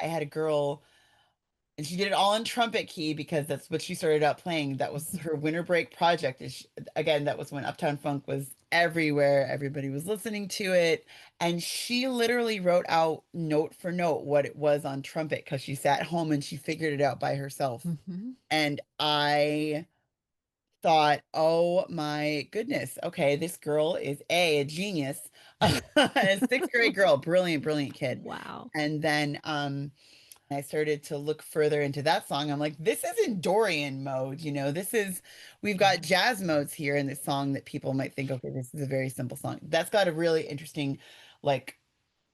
I had a girl and she did it all in trumpet key because that's what she started out playing. That was her winter break project. Again, that was when Uptown Funk was everywhere. Everybody was listening to it. And she literally wrote out note for note what it was on trumpet because she sat home and she figured it out by herself. Hmm. And I thought, oh my goodness, okay, this girl is a genius, a sixth grade girl, brilliant, brilliant kid. Wow. And then I started to look further into that song. I'm like, this is in Dorian mode, we've got Mhm. jazz modes here in this song that people might think, okay, this is a very simple song. That's got a really interesting, like,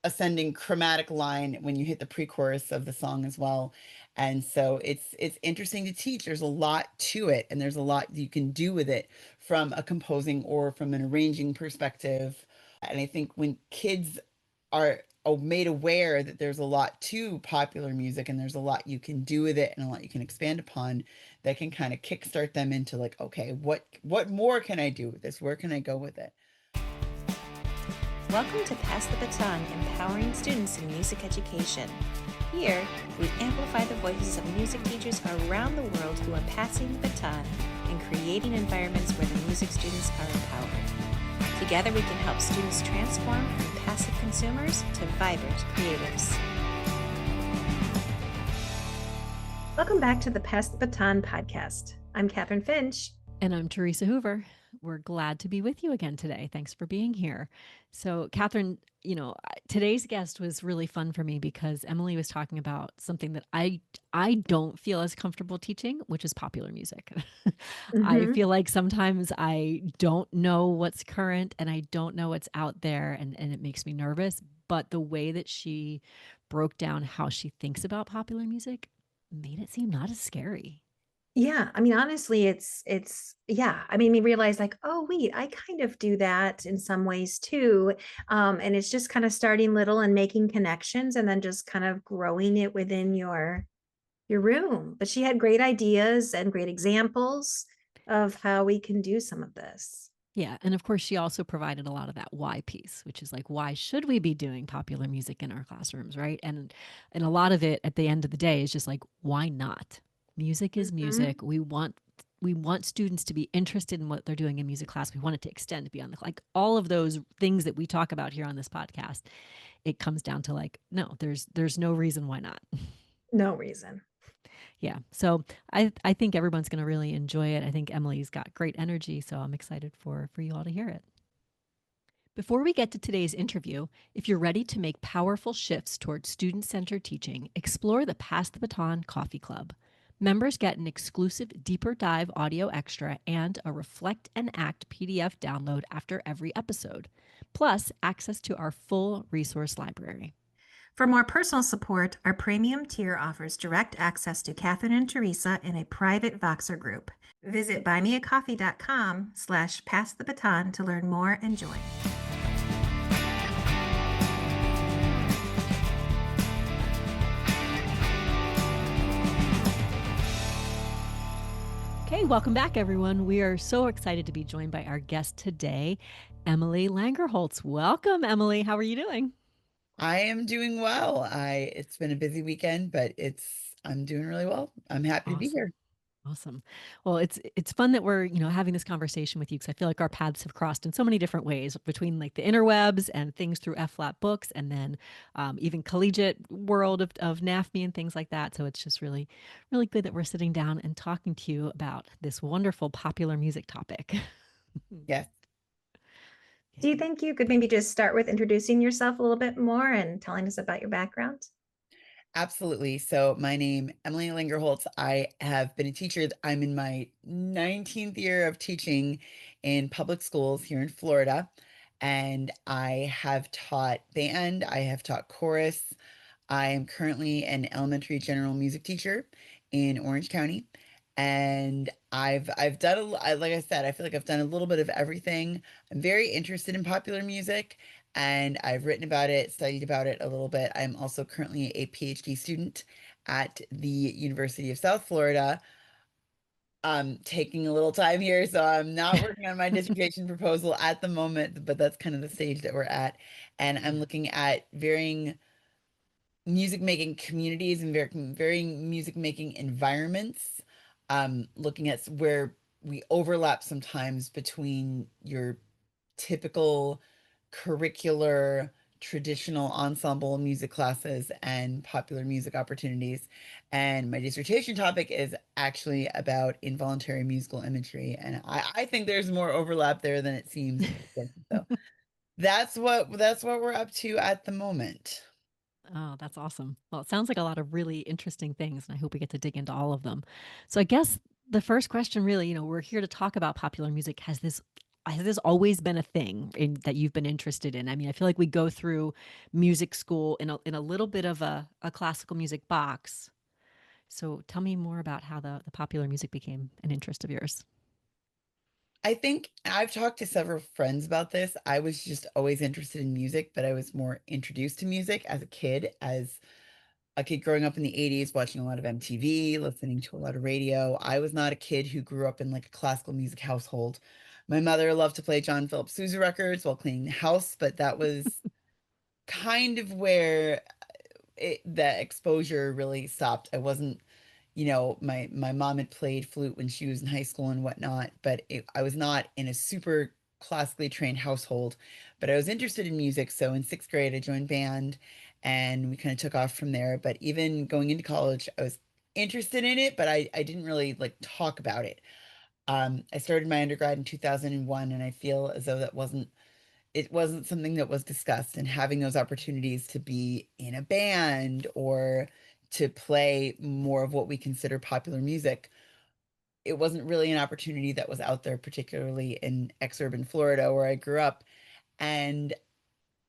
ascending chromatic line when you hit the pre-chorus of the song as well. And so it's interesting to teach. There's a lot to it, and there's a lot you can do with it from a composing or from an arranging perspective. And I think when kids are made aware that there's a lot to popular music and there's a lot you can do with it and a lot you can expand upon, that can kind of kickstart them into like, okay, what more can I do with this? Where can I go with it? Welcome to Pass the Baton, empowering students in music education. Here, we amplify the voices of music teachers around the world who are passing the baton and creating environments where the music students are empowered. Together, we can help students transform from passive consumers to vibrant creatives. Welcome back to the Pass the Baton podcast. I'm Kathryn Finch. And I'm Theresa Hoover. We're glad to be with you again today. Thanks for being here. So, Kathryn, today's guest was really fun for me because Emily was talking about something that I don't feel as comfortable teaching, which is popular music. I Mm-hmm. feel like sometimes I don't know what's current and I don't know what's out there, and it makes me nervous. But the way that she broke down how she thinks about popular music made it seem not as scary. Yeah, I mean, honestly, yeah. I made me realize, like, oh, wait, I kind of do that in some ways too. And it's just kind of starting little and making connections and then just kind of growing it within your room. But she had great ideas and great examples of how we can do some of this. Yeah. And of course, she also provided a lot of that why piece, which is like, why should we be doing popular music in our classrooms? Right. And a lot of it at the end of the day is just like, why not? Music is Mhm. music. We want students to be interested in what they're doing in music class. We want it to extend beyond the like all of those things that we talk about here on this podcast. It comes down to like, no, there's no reason why not. No reason. Yeah. So I think everyone's going to really enjoy it. I think Emily's got great energy, so I'm excited for you all to hear it. Before we get to today's interview, if you're ready to make powerful shifts toward student centered teaching, explore the Pass the Baton Coffee Club. Members get an exclusive deeper dive audio extra and a Reflect and Act PDF download after every episode, plus access to our full resource library. For more personal support, our premium tier offers direct access to Kathryn and Theresa in a private Voxer group. Visit buymeacoffee.com/pass the baton to learn more and join. Okay, welcome back, everyone. We are so excited to be joined by our guest today, Emily Langerholc. Welcome, Emily. How are you doing? I am doing well. It's been a busy weekend, but I'm doing really well. I'm happy to be Awesome. here. Awesome. Well, it's fun that we're, having this conversation with you because I feel like our paths have crossed in so many different ways between like the interwebs and things through F flat books and then even collegiate world of NAFME and things like that. So it's just really, really good that we're sitting down and talking to you about this wonderful popular music topic. Yes, Do you think you could maybe just start with introducing yourself a little bit more and telling us about your background? absolutely. So my name, Emily Langerholtz. I have been a teacher. I'm in my 19th year of teaching in public schools here in Florida. And I have taught band, I have taught chorus. I am currently an elementary general music teacher in Orange County. And I've done like I said, I feel like I've done a little bit of everything. I'm very interested in popular music and I've written about it, studied about it a little bit. I'm also currently a PhD student at the University of South Florida. I'm taking a little time here, so I'm not working on my dissertation proposal at the moment, but that's kind of the stage that we're at. And I'm Yeah. looking at varying music making communities and varying music making environments, looking at where we overlap sometimes between your typical curricular traditional ensemble music classes and popular music opportunities. And my dissertation topic is actually about involuntary musical imagery. And I think there's more overlap there than it seems. So that's what we're up to at the moment. Oh, that's awesome. Well, it sounds like a lot of really interesting things, and I hope we get to dig into all of them. So, I guess the first question, really, we're here to talk about popular music. Has this always been a thing that you've been interested in? I mean, I feel like we go through music school in a little bit of a classical music box. So, tell me more about how the popular music became an interest of yours. I think I've talked to several friends about this. I was just always interested in music, but I was more introduced to music as a kid growing up in the 80s, watching a lot of MTV, listening to a lot of radio. I was not a kid who grew up in like a classical music household. My mother loved to play John Philip Sousa records while cleaning the house, but that was kind of where that exposure really stopped. I wasn't, my mom had played flute when she was in high school and whatnot, but I was not in a super classically trained household. But I was interested in music, so in sixth grade I joined band, and we kind of took off from there. But even going into college, I was interested in it, but I didn't really like talk about it. I started my undergrad in 2001, and I feel as though it wasn't something that was discussed, and having those opportunities to be in a band or to play more of what we consider popular music, it wasn't really an opportunity that was out there, particularly in exurban Florida where I grew up. And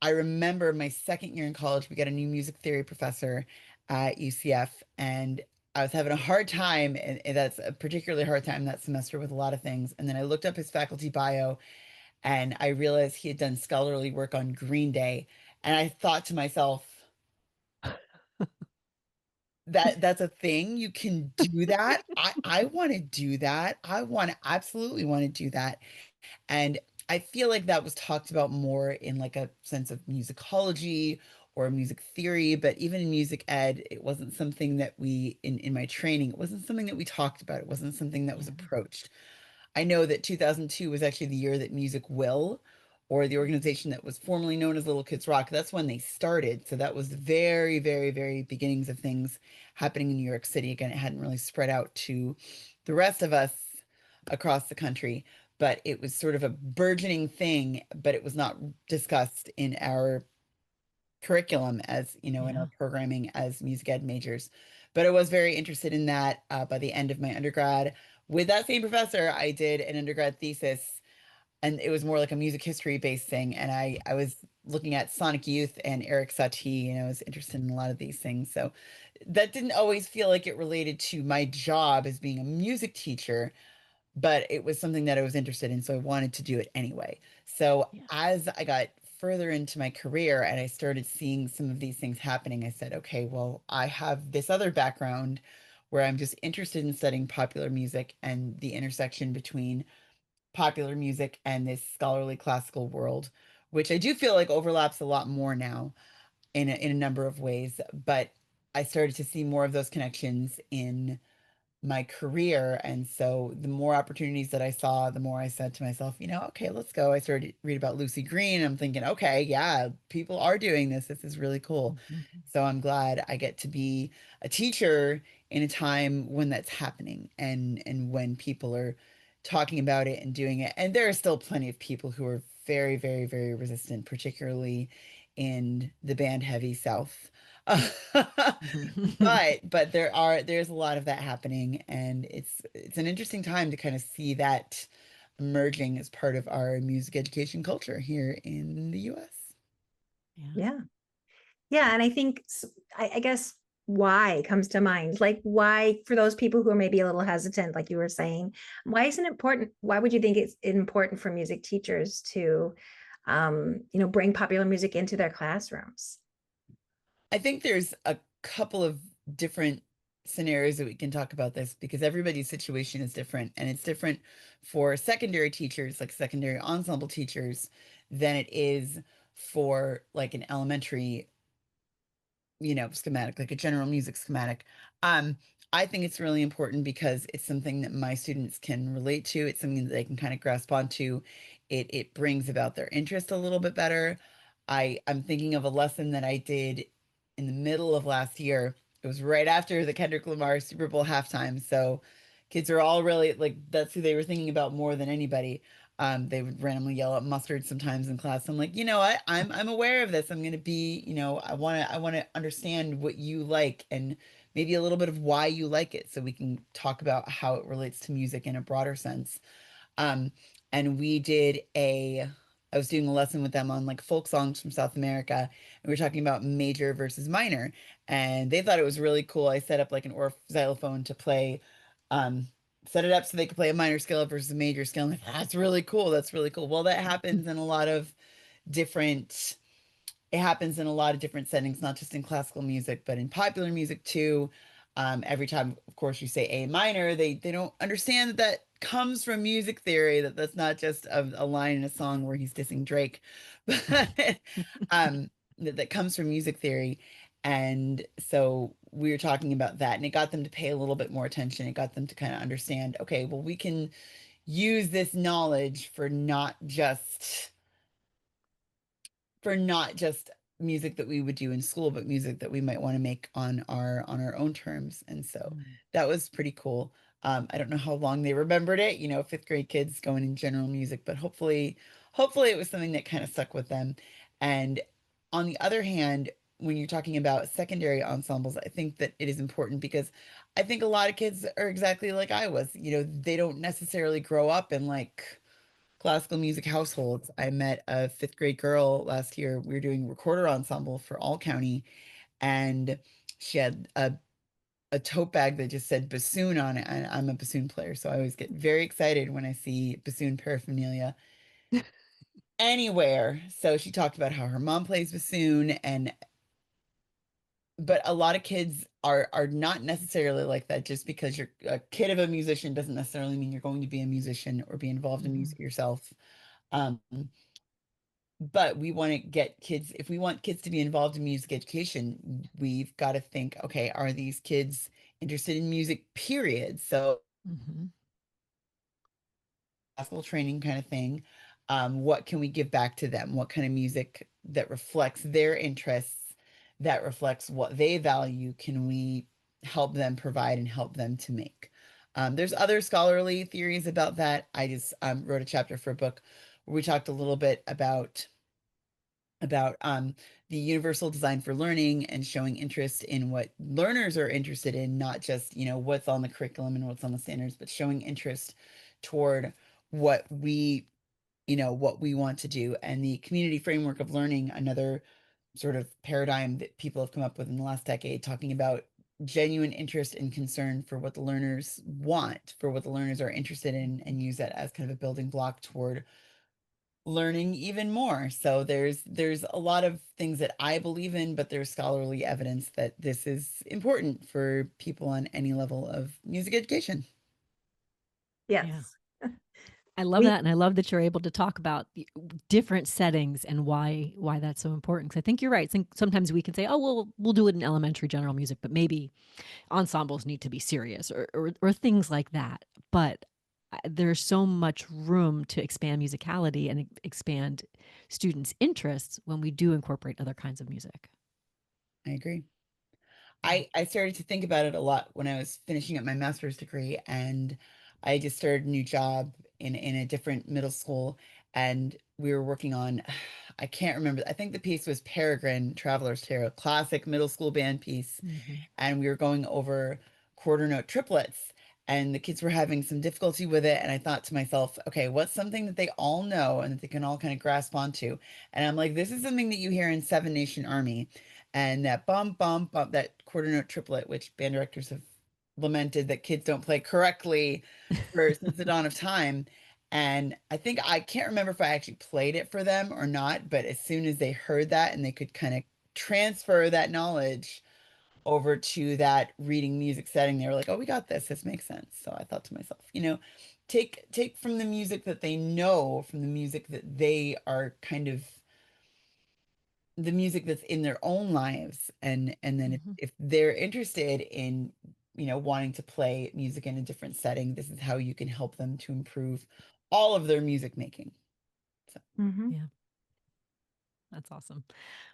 I remember my second year in college, we got a new music theory professor at UCF, and I was having a hard time, and that's a particularly hard time that semester with a lot of things. And then I looked up his faculty bio, and I realized he had done scholarly work on Green Day. And I thought to myself, that's a thing. You can do that. I want to do that. I want to absolutely want to do that. And I feel like that was talked about more in like a sense of musicology or music theory, but even in music ed, it wasn't something that in my training, it wasn't something that we talked about. It wasn't something that was Yeah. approached. I know that 2002 was actually the year that Music Will, or the organization that was formerly known as Little Kids Rock, that's when they started. So that was the very, very, very beginnings of things happening in New York City. Again, it hadn't really spread out to the rest of us across the country, but it was sort of a burgeoning thing, but it was not discussed in our curriculum as, in our Yeah. programming as music ed majors. But I was very interested in that by the end of my undergrad. With that same professor, I did an undergrad thesis, and it was more like a music history based thing. And I was looking at Sonic Youth and Eric Satie, and I was interested in a lot of these things. So that didn't always feel like it related to my job as being a music teacher, but it was something that I was interested in, so I wanted to do it anyway. So Yeah. as I got further into my career and I started seeing some of these things happening, I said, okay, well, I have this other background where I'm just interested in studying popular music and the intersection between popular music and this scholarly classical world, which I do feel like overlaps a lot more now in a number of ways. But I started to see more of those connections in my career. And so the more opportunities that I saw, the more I said to myself, okay, let's go. I started to read about Lucy Green. I'm thinking, okay, yeah, people are doing this. This is really cool. Mhm. So I'm glad I get to be a teacher in a time when that's happening, and when people are talking about it and doing it. And there are still plenty of people who are very, very, very resistant, particularly in the band heavy South. But there's a lot of that happening, and it's an interesting time to kind of see that emerging as part of our music education culture here in the US. Yeah. Yeah. Yeah. And I think, I guess, why comes to mind. Like, why, for those people who are maybe a little hesitant, like you were saying, why is it important? Why would you think it's important for music teachers to, bring popular music into their classrooms? I think there's a couple of different scenarios that we can talk about this, because everybody's situation is different, and it's different for secondary teachers, like secondary ensemble teachers, than it is for like an elementary schematic, like a general music schematic. Um, I think it's really important because it's something that my students can relate to. It's something that they can kind of grasp onto. It brings about their interest a little bit better. I'm thinking of a lesson that I did in the middle of last year. It was right after the Kendrick Lamar Super Bowl halftime. So kids are all really like that's who they were thinking about more than anybody. They would randomly yell at mustard sometimes in class. I'm like, I'm aware of this. I'm gonna be, I want to understand what you like and maybe a little bit of why you like it, so we can talk about how it relates to music in a broader sense. Um, and I was doing a lesson with them on like folk songs from South America, and we were talking about major versus minor, and they thought it was really cool. I set up like an Orff xylophone to play, um, set it up so they could play a minor scale versus a major scale. I'm like, that's really cool. That's really cool. Well, that happens in a lot of different it happens in a lot of different settings, not just in classical music, but in popular music too. Every time, of course, you say A minor, they don't understand that that comes from music theory. That's not just a line in a song where he's dissing Drake, but that comes from music theory. And so we were talking about that, and it got them to pay a little bit more attention. It got them to kind of understand, okay, well, we can use this knowledge for not just music that we would do in school, but music that we might want to make on our own terms. And so Mm. that was pretty cool. I don't know how long they remembered it, fifth grade kids going in general music, but hopefully it was something that kind of stuck with them. And on the other hand, when you're talking about secondary ensembles, I think that it is important because I think a lot of kids are exactly like I was. They don't necessarily grow up in like classical music households. I met a fifth grade girl last year. We were doing recorder ensemble for all county, and she had a tote bag that just said bassoon on it. And I'm a bassoon player, so I always get very excited when I see bassoon paraphernalia anywhere. So she talked about how her mom plays bassoon, and but a lot of kids are not necessarily like that. Just because you're a kid of a musician doesn't necessarily mean you're going to be a musician or be involved in Mhm. music yourself. Um, But if we want kids to be involved in music education, we've got to think, okay, are these kids interested in music, period? So, Mhm. classical training kind of thing. What can we give back to them? What kind of music that reflects their interests, that reflects what they value, can we help them provide and help them to make? There's other scholarly theories about that. I just wrote a chapter for a book where we talked a little bit about the universal design for learning and showing interest in what learners are interested in, not just, what's on the curriculum and what's on the standards, but showing interest toward what what we want to do. And the community framework of learning, another sort of paradigm that people have come up with in the last decade, talking about genuine interest and concern for what the learners want, for what the learners are interested in, and use that as kind of a building block toward learning even more. So there's a lot of things that I believe in, but there's scholarly evidence that this is important for people on any level of music education. Yeah. Yes. I love We that, and I love that you're able to talk about the different settings and why that's so important. Because I think you're right. I think sometimes we can say, "Oh, well, we'll do it in elementary general music," but maybe ensembles need to be serious or things like that. But there's so much room to expand musicality and expand students' interests when we do incorporate other kinds of music. I agree. Yeah. I started to think about it a lot when I was finishing up my master's degree, and I just started a new job in a different middle school, and we were working on I can't remember. I think the piece was Peregrine Traveler's Tale, classic middle school band piece, Hmm. and we were going over quarter note triplets, and the kids were having some difficulty with it. And I thought to myself, okay, what's something that they all know and that they can all kind of grasp onto? And I'm like, this is something that you hear in Seven Nation Army, and that bum bum bum, that quarter note triplet, which band directors have lamented that kids don't play correctly for since the dawn of time. And I can't remember if I actually played it for them or not, but as soon as they heard that and they could kind of transfer that knowledge over to that reading music setting, they were like, "Oh, we got this. This makes sense." So I thought to myself, take from the music that they know, from the music that they are kind of the music that's in their own lives, and then Mhm. if they're interested in, wanting to play music in a different setting, this is how you can help them to improve all of their music making. So Mhm. Yeah, that's awesome.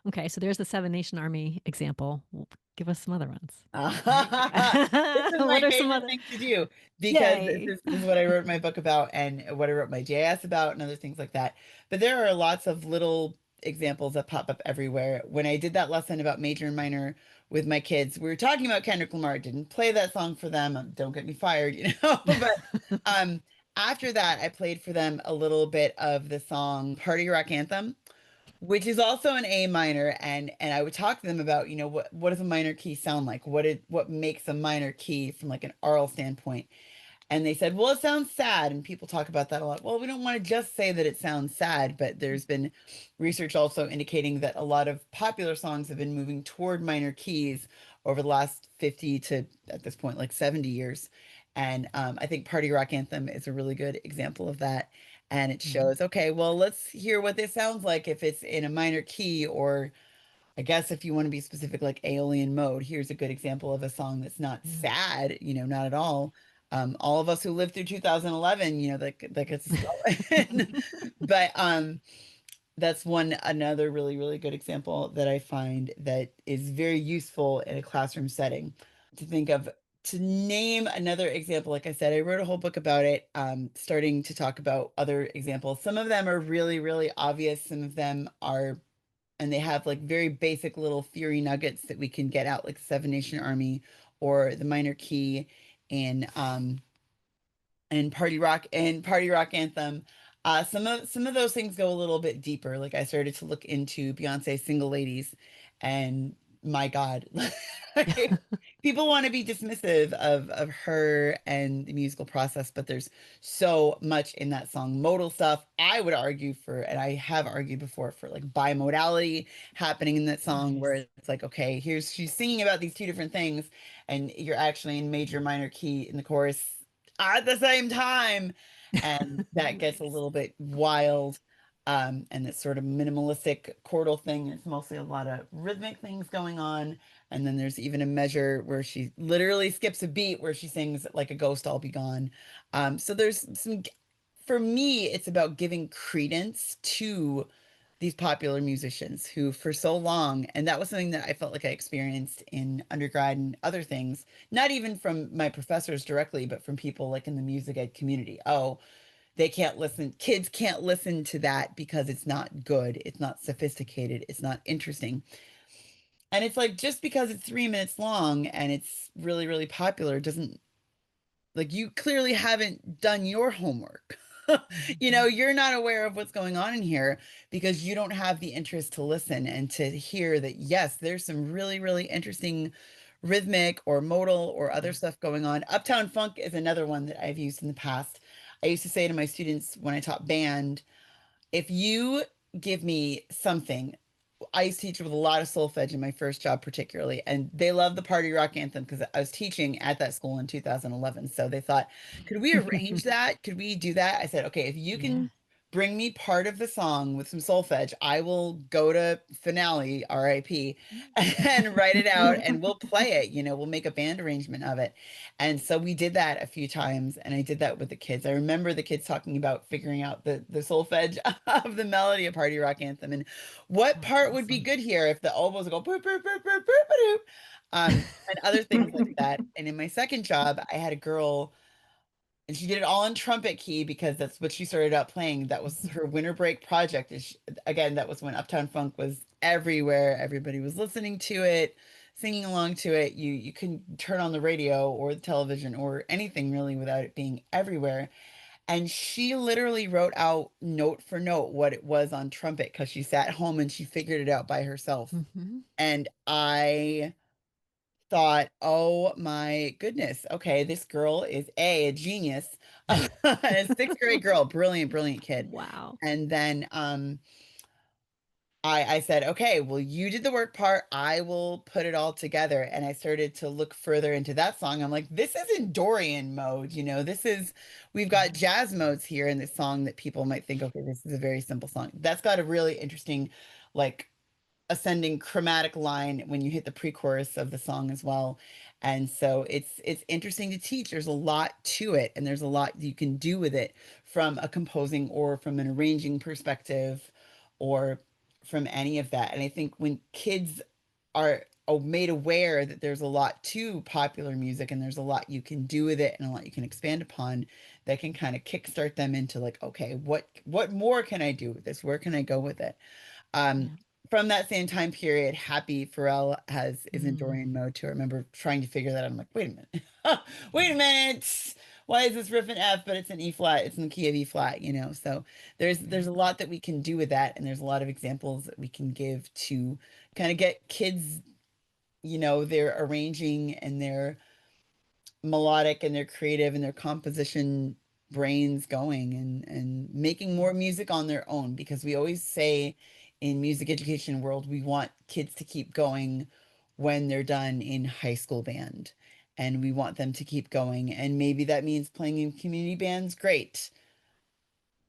Okay, so there's the Seven Nation Army example. Give us some other ones. This is What my are some favorite other? thing to do because this Yay. is, this is what I wrote my book about and what I wrote my JS about and other things like that. But there are lots of little examples that pop up everywhere. When I did that lesson about major and minor with my kids, we were talking about Kendrick Lamar. I didn't play that song for them. Don't get me fired, But um, after that, I played for them a little bit of the song Party Rock Anthem, which is also an A minor, and I would talk to them about, what does a minor key sound like? What makes a minor key from like an aural standpoint? And they said, well, it sounds sad. And people talk about that a lot. Well, we don't want to just say that it sounds sad, but there's been research also indicating that a lot of popular songs have been moving toward minor keys over the last 50 to, at this point, like 70 years. And I think Party Rock Anthem is a really good example of that. And it Mhm. shows, okay, well, let's hear what this sounds like if it's in a minor key, or I guess if you want to be specific, like Aeolian mode. Here's a good example of a song that's not Yeah. sad, not at all. All of us who lived through 2011, that gets us going. But that's another really, really good example that I find that is very useful in a classroom setting. To think of, to name another example, like I said, I wrote a whole book about it, starting to talk about other examples. Some of them are really, really obvious. Some of them are, and they have like very basic little theory nuggets that we can get out, like Seven Nation Army or the minor key in and Party Rock Anthem. Some of those things go a little bit deeper. Like I started to look into Beyonce's Single Ladies, and my God, like, people want to be dismissive of her and the musical process, but there's so much in that song. Modal stuff, I would argue for, and I have argued before for like bimodality happening in that song, where Nice. it's like, okay, here's she's singing about these two different things, and you're actually in major minor key in the chorus at the same time. And that gets a Nice. little bit wild. And it's sort of minimalistic chordal thing. It's mostly a lot of rhythmic things going on. And then there's even a measure where she literally skips a beat where she sings like a ghost I'll be gone. So there's some, for me, it's about giving credence to these popular musicians who for so long, and that was something that I felt like I experienced in undergrad and other things, not even from my professors directly, but from people like in the music ed community. Oh, they can't listen, kids can't listen to that because it's not good, it's not sophisticated, it's not interesting. And it's like, just because it's 3 minutes long and it's really, really popular doesn't, like, you clearly haven't done your homework. Mhm. You're not aware of what's going on in here because you don't have the interest to listen and to hear that, yes, there's some really, really interesting rhythmic or modal or other Yeah. stuff going on. Uptown Funk is another one that I've used in the past. I used to say to my students when I taught band, if you give me something, I used to teach with a lot of solfege in my first job, particularly, and they loved the Party Rock Anthem because I was teaching at that school in 2011. So they thought, could we arrange that? Could we do that? I said, okay, if you Yeah. can bring me part of the song with some solfege, I will go to Finale, RIP, and write it out and we'll play it. We'll make a band arrangement of it. And so we did that a few times, and I did that with the kids. I remember the kids talking about figuring out the solfege of the melody of Party Rock Anthem and what That's part would be awesome. good here if the oboes go boop, boop, boop, boop, boop, boop, boop, and other things like that. And in my second job, I had a girl, and she did it all in trumpet key because that's what she started out playing. That was her winter break project. Again, that was when Uptown Funk was everywhere. Everybody was listening to it, singing along to it. You couldn't turn on the radio or the television or anything really without it being everywhere. And she literally wrote out note for note what it was on trumpet because she sat home and she figured it out by herself. Mhm. And I thought, oh my goodness, okay, this girl is a genius, a sixth grade girl, brilliant, brilliant kid. Wow. And then I said, okay, well, you did the work part. I will put it all together. And I started to look further into that song. I'm like, this isn't Dorian mode. We've got Mhm. jazz modes here in this song that people might think, okay, this is a very simple song. That's got a really interesting, like, ascending chromatic line when you hit the pre-chorus of the song as well. And so it's interesting to teach. There's a lot to it, and there's a lot you can do with it from a composing or from an arranging perspective or from any of that. And I think when kids are made aware that there's a lot to popular music and there's a lot you can do with it and a lot you can expand upon, that can kind of kickstart them into like, okay, what more can I do with this? Where can I go with it? Um, Yeah. from that same time period, Happy Pharrell is in Mm, Dorian mode too. I remember trying to figure that out. I'm like, wait a minute, wait a minute. Why is this riff in F, but it's in E flat? It's in the key of E flat, you know? So yeah. there's a lot that we can do with that, and there's a lot of examples that we can give to kind of get kids, their arranging and their melodic and their creative and their composition brains going and making more music on their own, because we always say in music education world we want kids to keep going when they're done in high school band, and we want them to keep going, and maybe that means playing in community bands, great,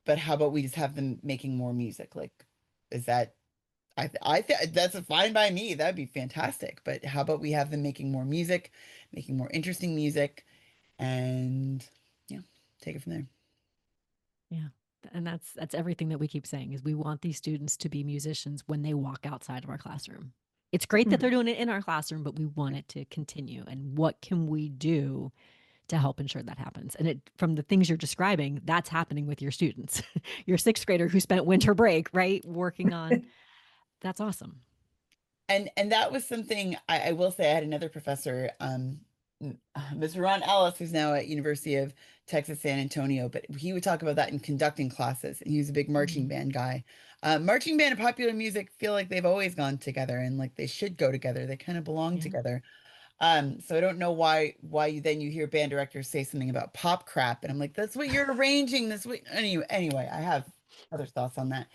but how about we just have them making more music? Like, is that, I think that's fine by me. That'd be fantastic. But how about we have them making more music, making more interesting music, and yeah, take it from there. Yeah. And that's everything that we keep saying is we want these students to be musicians when they walk outside of our classroom. It's great that they're doing it in our classroom, but we want it to continue. And what can we do to help ensure that happens? And from the things you're describing, that's happening with your students. Your sixth grader who spent winter break, right, working on that's awesome. And that was something I will say. I had another professor, Mr. Ron Ellis, who's now at University of Texas San Antonio, but he would talk about that in conducting classes. And he was a big marching Mm, band guy. Marching band and popular music feel like they've always gone together, and like they should go together. They kind of belong yeah. together. So I don't know why you hear band directors say something about pop crap, and I'm like, that's what you're arranging. This way. Anyway, I have other thoughts on that.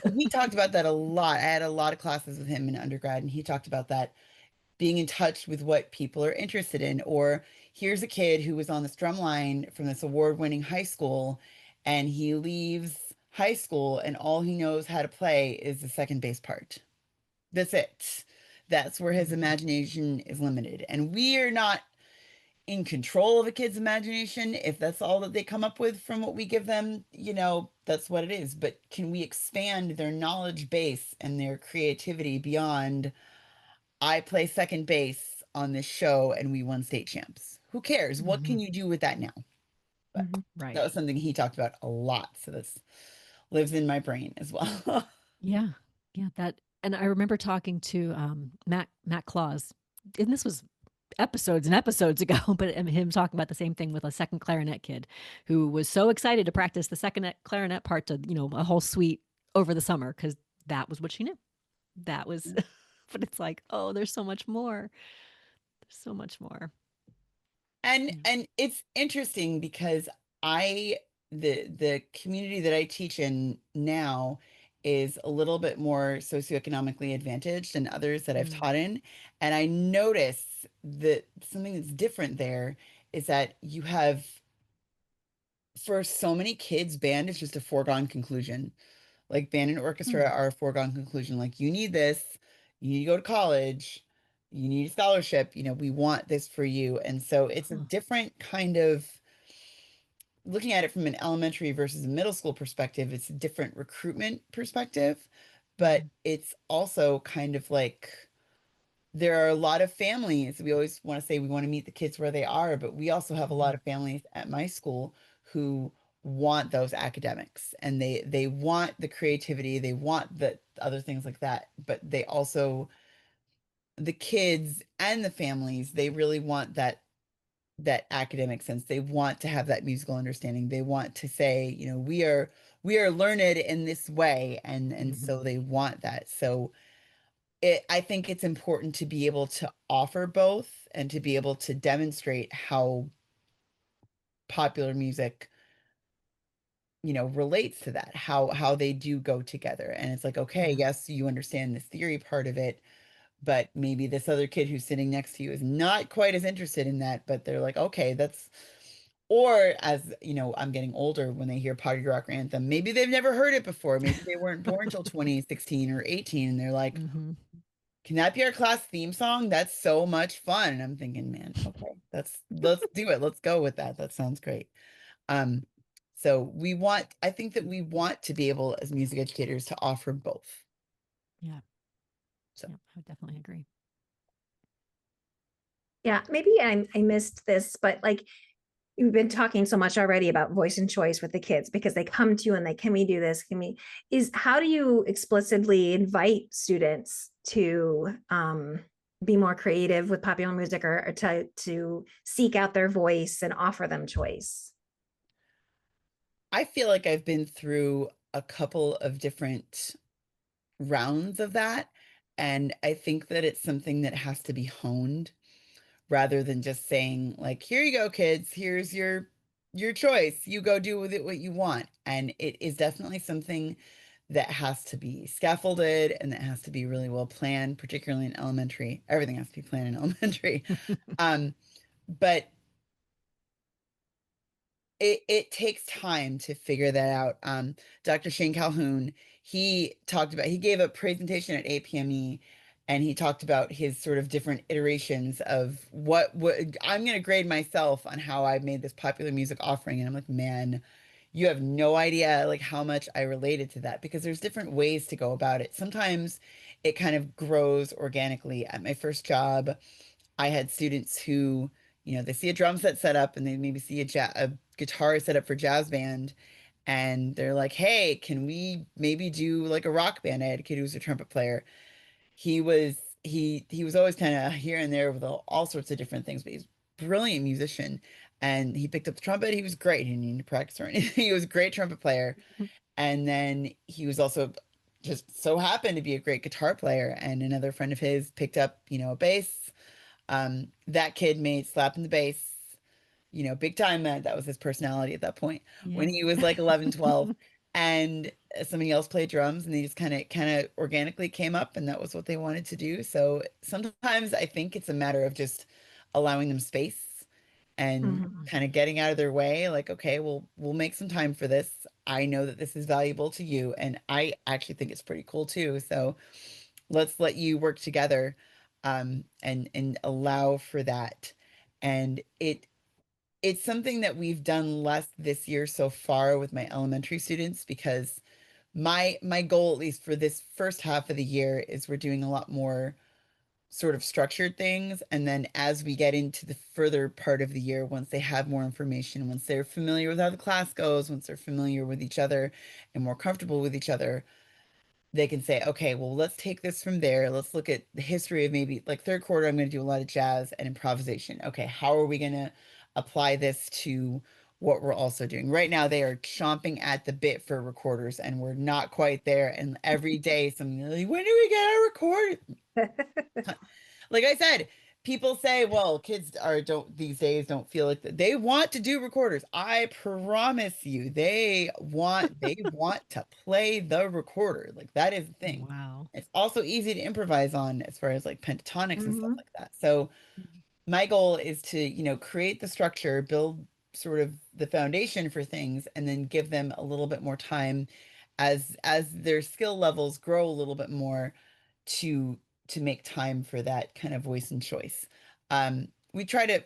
But he talked about that a lot. I had a lot of classes with him in undergrad, and he talked about that, being in touch with what people are interested in. Or here's a kid who was on this drum line from this award-winning high school, and he leaves high school, and all he knows how to play is the second bass part. That's it. That's where his Mhm. imagination is limited. And we are not in control of a kid's imagination. If that's all that they come up with from what we give them, that's what it is. But can we expand their knowledge base and their creativity beyond, I play second base on this show and we won state champs? Who cares? What can Mhm. you do with that now? But that Right. was something he talked about a lot. So this lives in my brain as well. Yeah. Yeah. That, and I remember talking to Matt Claus, and this was episodes and episodes ago, but him talking about the same thing with a second clarinet kid who was so excited to practice the second clarinet part to, a whole suite over the summer because that was what she knew. That was, but it's like, oh, there's so much more. There's so much more. And Yeah. and it's interesting because I the community that I teach in now is a little bit more socioeconomically advantaged than others that I've Mm, taught in. And I notice that something that's different there is that you have, for so many kids, band is just a foregone conclusion. Like band and orchestra mm, are a foregone conclusion. Like, you need this, you need to go to college, you need a scholarship, we want this for you. And so it's a huh, different kind of, looking at it from an elementary versus a middle school perspective, it's a different recruitment perspective, but mhm, it's also kind of like, there are a lot of families. We always want to say we want to meet the kids where they are, but we also have a lot mhm, of families at my school who want those academics, and they want the creativity, they want the other things like that, but they also, the kids and the families, they really want that academic sense. They want to have that musical understanding. They want to say, we are learned in this way, and mhm, so they want that. So I think it's important to be able to offer both and to be able to demonstrate how popular music, relates to that, how they do go together. And it's like, okay, yeah. yes, you understand this theory part of it, but maybe this other kid who's sitting next to you is not quite as interested in that, but they're like, okay, that's, or as I'm getting older, when they hear Party Rock Anthem, maybe they've never heard it before. Maybe they weren't born till 2016 or 18, and they're like, Mhm. can that be our class theme song? That's so much fun. And I'm thinking, man, okay, let's do it. Let's go with that. That sounds great. Um, so I think that we want to be able as music educators to offer both. Yeah. So Yeah. I would definitely agree. Yeah, maybe I missed this, but like you've been talking so much already about voice and choice with the kids because they come to you and they, can we do this? Can we, is how do you explicitly invite students to be more creative with popular music, or to seek out their voice and offer them choice? I feel like I've been through a couple of different rounds of that. And I think that it's something that has to be honed rather than just saying like, here you go, kids, here's your choice. You go do with it what you want. And it is definitely something that has to be scaffolded and that has to be really well planned, particularly in elementary. Everything has to be planned in elementary. Um, but it takes time to figure that out. Dr. Shane Calhoun, he gave a presentation at APME and he talked about his sort of different iterations of what I'm going to grade myself on how I've made this popular music offering. And I'm like, man, you have no idea like how much I related to that because there's different ways to go about it. Sometimes it kind of grows organically. At my first job, I had students who, they see a drum set up and they maybe see a guitar set up for jazz band and they're like, "Hey, can we maybe do like a rock band?" I had a kid who was a trumpet player. He was always kind of here and there with all sorts of different things, but he's a brilliant musician. And he picked up the trumpet. He was great. He didn't need to practice or anything. He was a great trumpet player. And then he was also just so happened to be a great guitar player. And another friend of his picked up, a bass. That kid made slapping the bass, big time. That was his personality at that point when Yeah. he was like 11, 12. And somebody else played drums and they just kind of organically came up and that was what they wanted to do. So sometimes I think it's a matter of just allowing them space and Mhm. kind of getting out of their way. Like, okay, well, we'll make some time for this. I know that this is valuable to you. And I actually think it's pretty cool too. So let's let you work together and allow for that. And it's something that we've done less this year so far with my elementary students because my goal, at least for this first half of the year, is we're doing a lot more sort of structured things. And then as we get into the further part of the year, once they have more information, once they're familiar with how the class goes, once they're familiar with each other and more comfortable with each other, they can say, okay, well, let's take this from there. Let's look at the history of maybe like third quarter, I'm going to do a lot of jazz and improvisation. Okay, how are we going to apply this to what we're also doing? Right now, they are chomping at the bit for recorders, and we're not quite there. And every day, something like, when do we get our record? Like I said, people say, well, kids are don't these days don't feel like that. They want to do recorders. I promise you, they want to play the recorder. Like that is the thing. Wow. It's also easy to improvise on as far as like pentatonics and stuff Mhm. like that. So my goal is to, create the structure, build sort of the foundation for things, and then give them a little bit more time as their skill levels grow a little bit more to make time for that kind of voice and choice. We try to,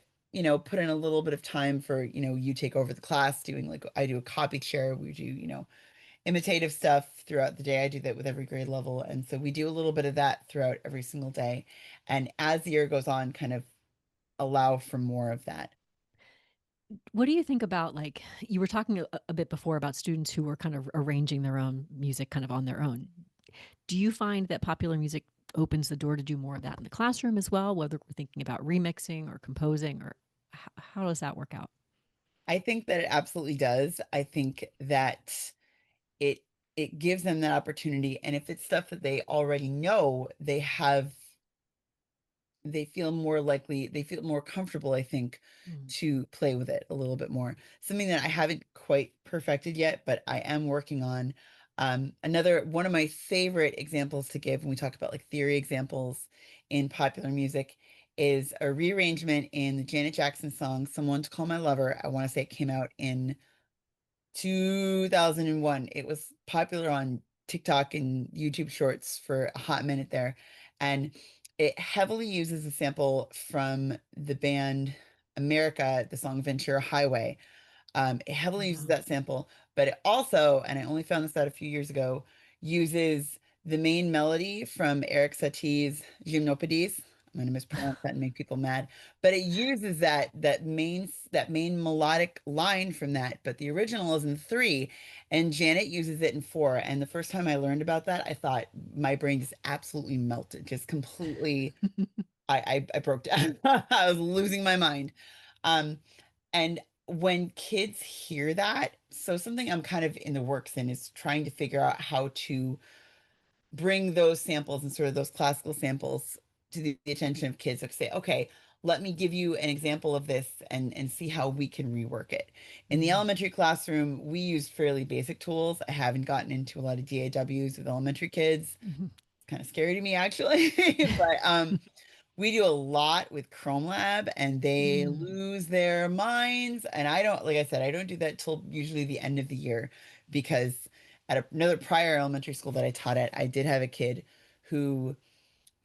put in a little bit of time for, you take over the class doing like I do a copy share, we do, imitative stuff throughout the day. I do that with every grade level. And so we do a little bit of that throughout every single day. And as the year goes on, kind of allow for more of that. What do you think about, like, you were talking a bit before about students who were kind of arranging their own music kind of on their own. Do you find that popular music opens the door to do more of that in the classroom as well, whether we're thinking about remixing or composing, or how does that work out? I think that it absolutely does. I think that it it gives them that opportunity. And if it's stuff that they already know, they feel more comfortable, I think, Mm. to play with it a little bit more. Something that I haven't quite perfected yet, but I am working on. Another one of my favorite examples to give when we talk about like theory examples in popular music is a rearrangement in the Janet Jackson song Someone to Call My Lover. I want to say it came out in 2001. It was popular on TikTok and YouTube Shorts for a hot minute there. And it heavily uses a sample from the band America, the song Ventura Highway. It heavily uses Wow. that sample, but it also, and I only found this out a few years ago, uses the main melody from Eric Satie's Gymnopédies. I'm going to mispronounce that and make people mad, but it uses that main melodic line from that. But the original is in three, and Janet uses it in four. And the first time I learned about that, I thought my brain just absolutely melted, just completely. I broke down. I was losing my mind. Um, and when kids hear that, so something I'm kind of in the works in is trying to figure out how to bring those samples and sort of those classical samples to the attention of kids. Like say, okay, let me give you an example of this and see how we can rework it. In the Mm. elementary classroom, we use fairly basic tools. I haven't gotten into a lot of DAWs with elementary kids. Mhm. It's kind of scary to me actually, but we do a lot with Chrome Lab and they Mm. lose their minds. And I don't, like I said, I don't do that till usually the end of the year because at another prior elementary school that I taught at, I did have a kid who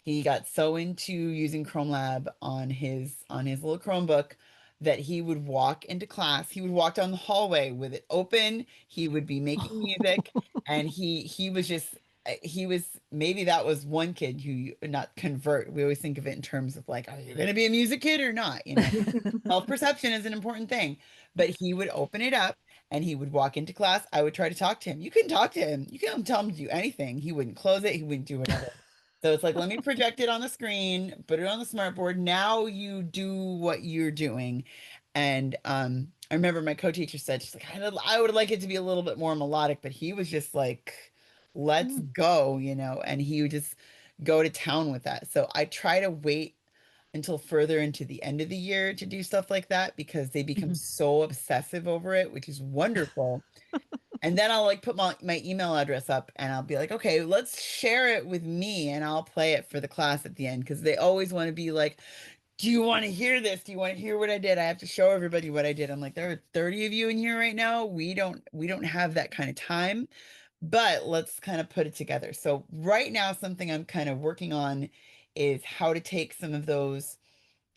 he got so into using Chrome Lab on his little Chromebook that he would walk into class. He would walk down the hallway with it open. He would be making music, and he was just he was maybe that was one kid who not convert. We always think of it in terms of like, are you going to be a music kid or not? Self-perception is an important thing. But he would open it up and he would walk into class. I would try to talk to him. You can talk to him. You can tell him to do anything. He wouldn't close it. He wouldn't do whatever. So it's like, let me project it on the screen, put it on the smart board. Now you do what you're doing. And I remember my co-teacher said, she's like, I would like it to be a little bit more melodic, but he was just like, let's Mm. go, and he would just go to town with that. So I try to wait until further into the end of the year to do stuff like that because they become Mhm. so obsessive over it, which is wonderful. And then I'll like put my email address up and I'll be like, okay, let's share it with me and I'll play it for the class at the end because they always want to be like, do you want to hear this? Do you want to hear what I did? I have to show everybody what I did. I'm like, there are 30 of you in here right now. We don't have that kind of time, but let's kind of put it together. So right now, something I'm kind of working on is how to take some of those,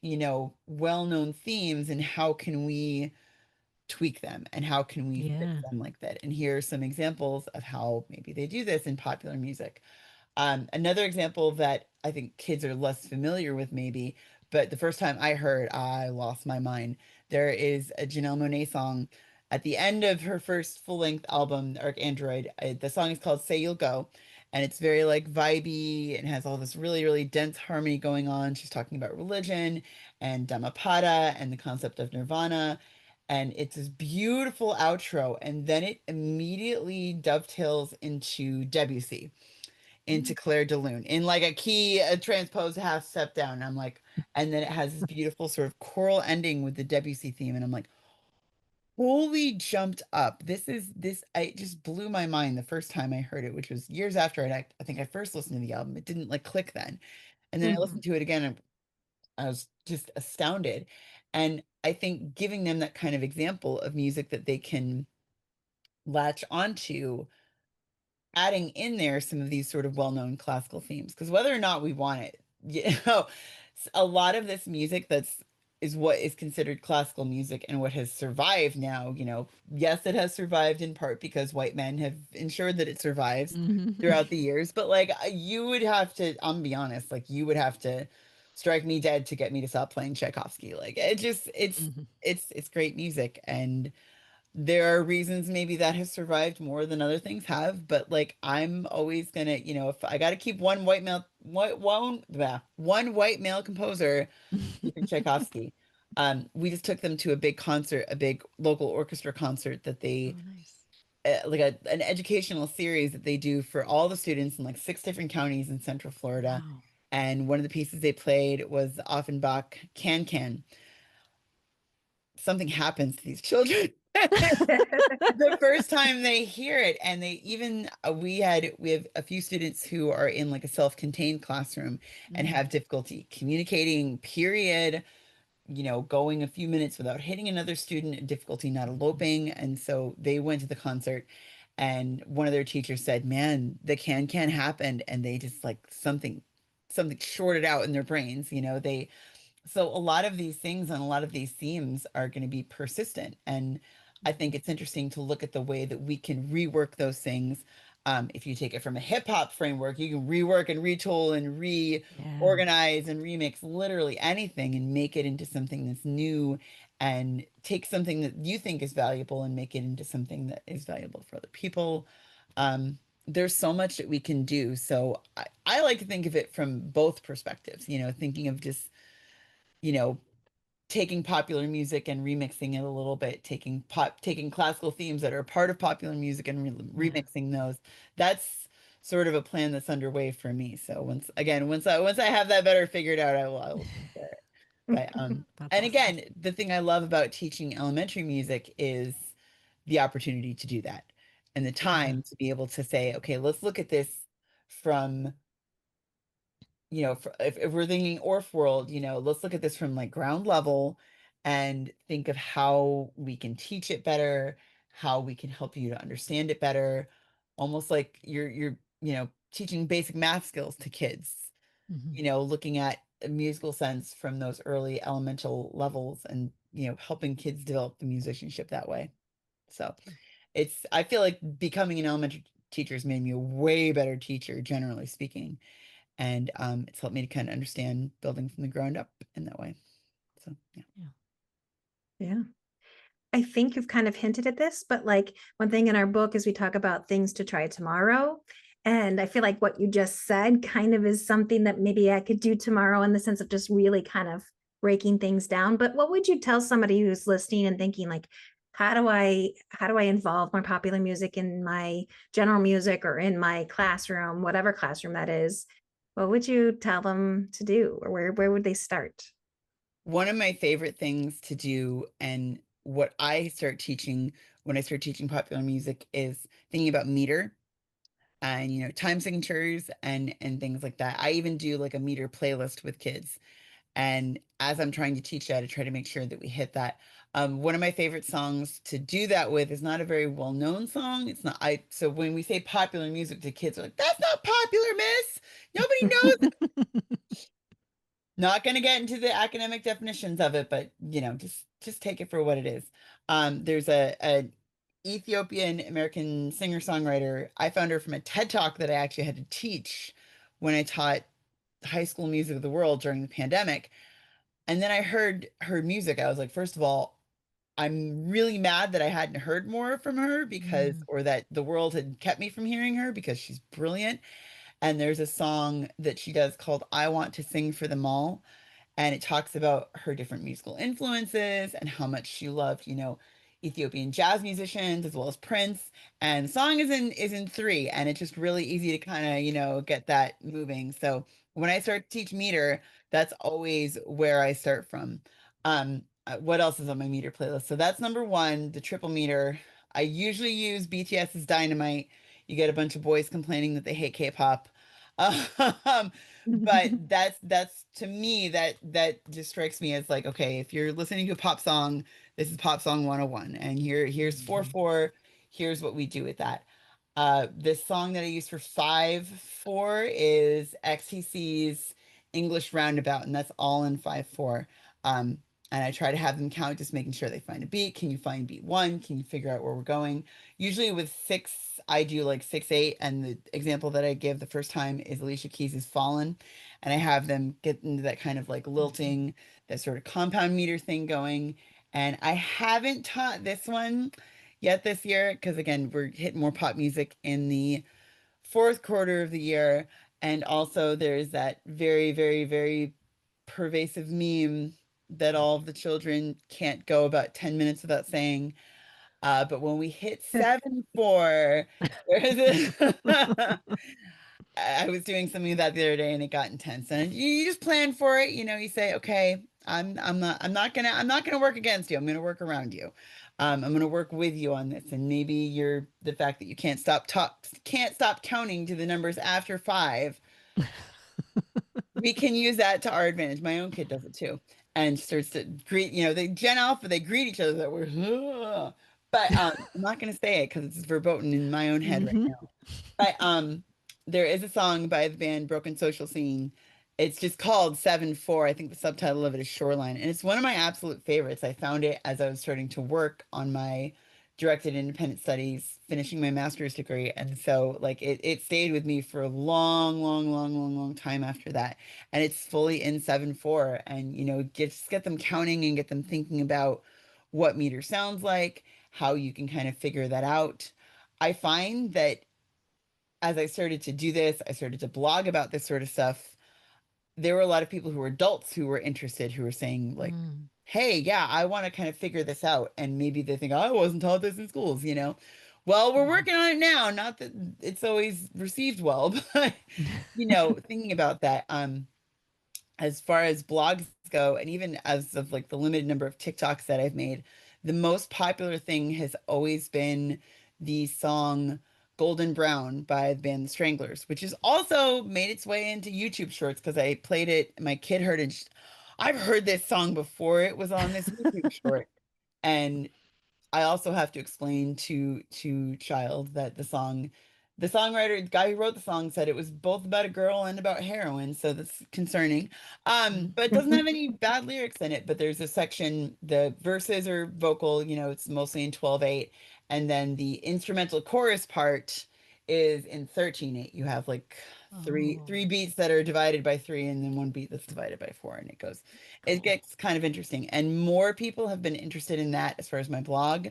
well-known themes and how can we tweak them and how can we fix Yeah. them like that? And here are some examples of how maybe they do this in popular music. Another example that I think kids are less familiar with, maybe, but the first time I heard, I lost my mind. There is a Janelle Monáe song at the end of her first full-length album, Arc Android. The song is called Say You'll Go, and it's very like vibey and has all this really, really dense harmony going on. She's talking about religion and Dhammapada and the concept of nirvana. And it's this beautiful outro, and then it immediately dovetails into Debussy into Mm. Claire de Lune in like a transposed half step down. I'm like, and then it has this beautiful sort of choral ending with the Debussy theme, and I'm like, holy jumped up. It just blew my mind the first time I heard it, which was years after I think I first listened to the album. It didn't like click then. And then I Mhm. listened to it again and I was just astounded. And I think giving them that kind of example of music that they can latch onto adding in there some of these sort of well-known classical themes because whether or not we want it, a lot of this music is what is considered classical music and what has survived now, yes, it has survived in part because white men have ensured that it survives Mhm. throughout the years, but like you would have to, I'm gonna be honest, like you would have to strike me dead to get me to stop playing Tchaikovsky. Like it just Mhm. it's great music and there are reasons maybe that has survived more than other things have, but like I'm always gonna, if I gotta keep one white male composer, keeping Tchaikovsky. We just took them to a big concert, a big local orchestra concert that they Oh, nice. like an educational series that they do for all the students in like six different counties in Central Florida. Wow. And one of the pieces they played was Offenbach Can Can. Something happens to these children. The first time they hear it and they even we have a few students who are in like a self-contained classroom and Mm. have difficulty communicating, period, going a few minutes without hitting another student, difficulty not Mhm. eloping. And so they went to the concert and one of their teachers said, man, the can happened and they just like something something sorted out in their brains, you know, they so a lot of these things and a lot of these themes are going to be persistent. And I think it's interesting to look at the way that we can rework those things. If you take it from a hip hop framework, you can rework and retool and Yeah. reorganize and remix literally anything and make it into something that's new and take something that you think is valuable and make it into something that is valuable for other people. Um, there's so much that we can do. So I like to think of it from both perspectives, you know, thinking of just you know, taking popular music and remixing it a little bit, taking classical themes that are part of popular music and Yeah. remixing those. That's sort of a plan that's underway for me. So once I have that better figured out, I will share it. But That's and awesome. again, the thing I love about teaching elementary music is the opportunity to do that and the Yeah. time to be able to say, okay, let's look at this from if we're thinking Orff world, let's look at this from like ground level and think of how we can teach it better, how we can help you to understand it better, almost like you're teaching basic math skills to kids, Hmm. looking at a musical sense from those early elemental levels and, helping kids develop the musicianship that way. So I feel like becoming an elementary teacher has made me a way better teacher, generally speaking, and it's helped me to kind of understand building from the ground up in that way. So yeah. Yeah. Yeah. I think you've kind of hinted at this, but like one thing in our book is we talk about things to try tomorrow. And I feel like what you just said kind of is something that maybe I could do tomorrow in the sense of just really kind of breaking things down. But what would you tell somebody who's listening and thinking like, how do I involve more popular music in my general music or in my classroom, whatever classroom that is? What would you tell them to do, or where would they start? One of my favorite things to do and what I start teaching when I start teaching popular music is thinking about meter and time signatures and things like that. I even do like a meter playlist with kids. And as I'm trying to teach that, I try to make sure that we hit that. One of my favorite songs to do that with is not a very well-known song. It's not I so when we say popular music to kids, they're like, that's not popular, miss. Nobody knows. Not going to get into the academic definitions of it, but just take it for what it is. There's a Ethiopian American singer-songwriter. I found her from a TED Talk that I actually had to teach when I taught high school music of the world during the pandemic. And then I heard her music. I was like, first of all, I'm really mad that I hadn't heard more from her Mm. or that the world had kept me from hearing her because she's brilliant. And there's a song that she does called I Want to Sing for Them All, and it talks about her different musical influences and how much she loved, Ethiopian jazz musicians as well as Prince. And the song is in three, and it's just really easy to kind of, get that moving. So when I start to teach meter, that's always where I start from. What else is on my meter playlist? So that's number one, the triple meter. I usually use BTS's Dynamite. You get a bunch of boys complaining that they hate K-pop. Um, but that's to me that just strikes me as like, okay, if you're listening to a pop song, this is pop song 101, and here's Mhm. 4/4, here's what we do with that. This song that I use for 5/4 is XTC's English Roundabout, and that's all in 5/4. um and I try to have them count, just making sure they find a beat. Can you find beat one? Can you figure out where we're going? Usually with six, I do like 6/8, and the example that I give the first time is Alicia Keys' Fallen, and I have them get into that kind of like Mhm. lilting, that sort of compound meter thing going. And I haven't taught this one yet this year because again, we're hitting more pop music in the fourth quarter of the year, and also there's that very, very, very pervasive meme that all of the children can't go about 10 minutes without saying. But when we hit 7/4, there's a I was doing something that the other day and it got intense. And you just plan for it. You say, okay, I'm not gonna work against you. I'm gonna work around you. I'm gonna work with you on this. And maybe the fact that you can't stop counting to the numbers after five, we can use that to our advantage. My own kid does it too. And starts to greet, they Gen Alpha, they greet each other that we're, "Ugh." But I'm not gonna say it because it's verboten in my own head right Mhm. now. But there is a song by the band Broken Social Scene It's just called 7/4. I think the subtitle of it is Shoreline. And it's one of my absolute favorites. I found it as I was starting to work on my directed independent studies, finishing my master's degree. And so like it stayed with me for a long, long, long, long, long time after that. And it's fully in 7/4. And just get them counting and get them thinking about what meter sounds like, how you can kind of figure that out. I find that as I started to do this, I started to blog about this sort of stuff. There were a lot of people who were adults who were interested, who were saying like, Mm. hey, yeah, I want to kind of figure this out. And maybe they think, oh, I wasn't taught this in schools. Well, we're Mhm. working on it now. Not that it's always received well, but thinking about that, as far as blogs go, and even as of like the limited number of TikToks that I've made, the most popular thing has always been the song Golden Brown by the band The Stranglers, which has also made its way into YouTube shorts because I played it. My kid heard it. I've heard this song before it was on this YouTube short. And I also have to explain to child that the songwriter, the guy who wrote the song said it was both about a girl and about heroin, so that's concerning. Mm. But it doesn't have any bad lyrics in it, but there's a section, the verses are vocal, it's mostly in 12/8, and then the instrumental chorus part is in 13/8. You have like three Oh, beats that are divided by three and then one beat that's divided by four, and it cool. gets kind of interesting. And more people have been interested in that as far as my blog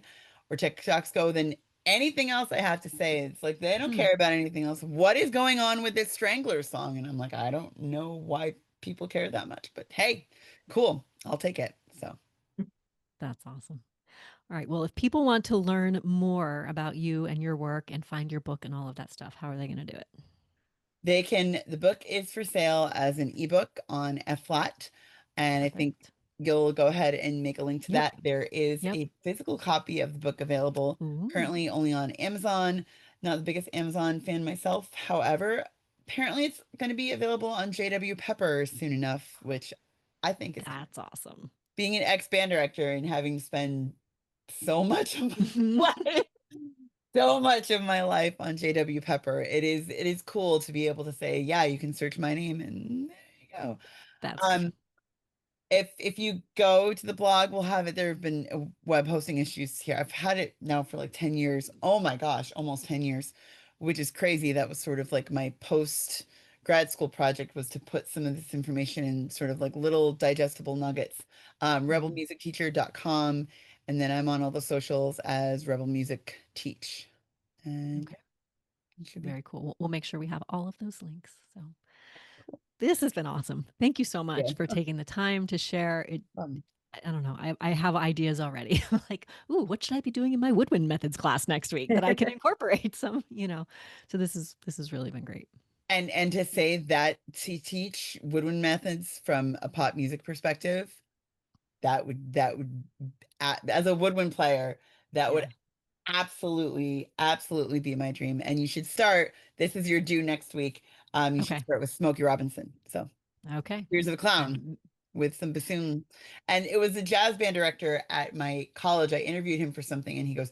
or TikToks go than anything else I have to say. It's like they don't Hmm. care about anything else. What is going on with this Strangler song? And I'm like, I don't know why people care that much, but hey, cool. I'll take it. So That's awesome. All right. Well, if people want to learn more about you and your work and find your book and all of that stuff, how are they going to do it? the book is for sale as an ebook on F flat. And I think Perfect. you'll go ahead and make a link to Yep. that. There is Yep. a physical copy of the book available, Ooh. currently only on Amazon. Not the biggest Amazon fan myself. However, apparently it's going to be available on JW Pepper soon enough, which I think is That's awesome. being an ex-band director and having spent so much of my life so much of my life on JW Pepper. It is cool to be able to say, yeah, you can search my name and there you go. That's cool. Um, if you go to the blog, we'll have it. There have been web hosting issues here. I've had it now for like 10 years. Oh my gosh, almost 10 years, which is crazy. That was sort of like my post grad school project was to put some of this information in sort of like little digestible nuggets. Mhm. Rebelmusicteacher.com. And then I'm on all the socials as Rebel Music Teach. And Okay. yeah, it should be Very cool. We'll make sure we have all of those links. So this has been awesome. Thank you so much good. for taking the time to share it. Um, I don't know. I have ideas already. Like, ooh, what should I be doing in my woodwind methods class next week that I can incorporate some. So this has really been great. and to say that to teach woodwind methods from a pop music perspective, that would as a woodwind player, that would Yeah. absolutely, absolutely be my dream. And you should start. This is your due next week. You should Okay. start with Smokey Robinson. So Okay. Tears of a Clown And with some bassoon. And it was a jazz band director at my college. I interviewed him for something, and he goes,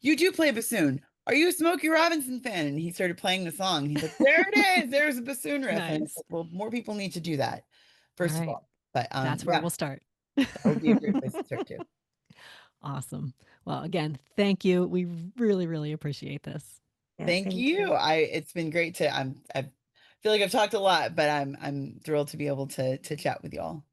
"You do play bassoon. Are you a Smokey Robinson fan?" And he started playing the song. He's like, "There it is. There's a bassoon riff." And it's nice. like, well, more people need to do that, All first of right. all. But That's where yeah, we'll start. that would be a great place to start too. Awesome. Well, again, thank you. We really, really appreciate this. Yeah, Thank thank you. you. It's been great to I feel like I've talked a lot, but I'm thrilled to be able to chat with you all.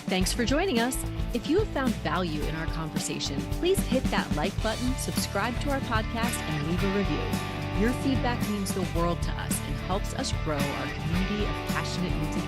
Thanks for joining us. If you have found value in our conversation, please hit that like button, subscribe to our podcast, and leave a review. Your feedback means the world to us and helps us grow our community of passionate music